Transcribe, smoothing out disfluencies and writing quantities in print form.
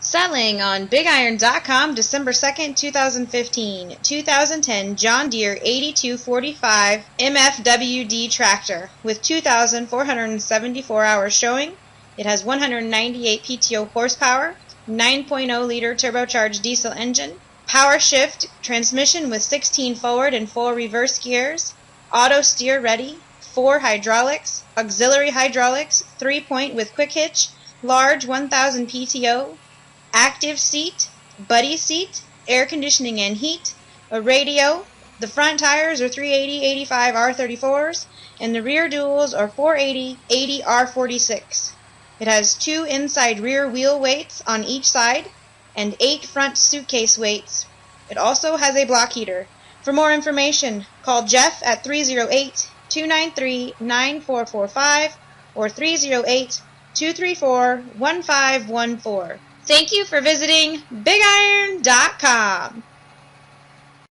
Selling on BigIron.com December 2nd, 2015, 2010 John Deere 8245 MFWD tractor with 2,474 hours showing. It has 198 PTO horsepower, 9.0 liter turbocharged diesel engine, power shift transmission with 16 forward and 4 reverse gears, auto steer ready, 4 hydraulics, auxiliary hydraulics, 3-point with quick hitch, large 1000 PTO, active seat, buddy seat, air conditioning and heat, a radio. The front tires are 380/85 R34s, and the rear duals are 480/80 R46. It has 2 inside rear wheel weights on each side and 8 front suitcase weights. It also has a block heater. For more information, call Jeff at 308-293-9445 or 308-234-1514. Thank you for visiting BigIron.com.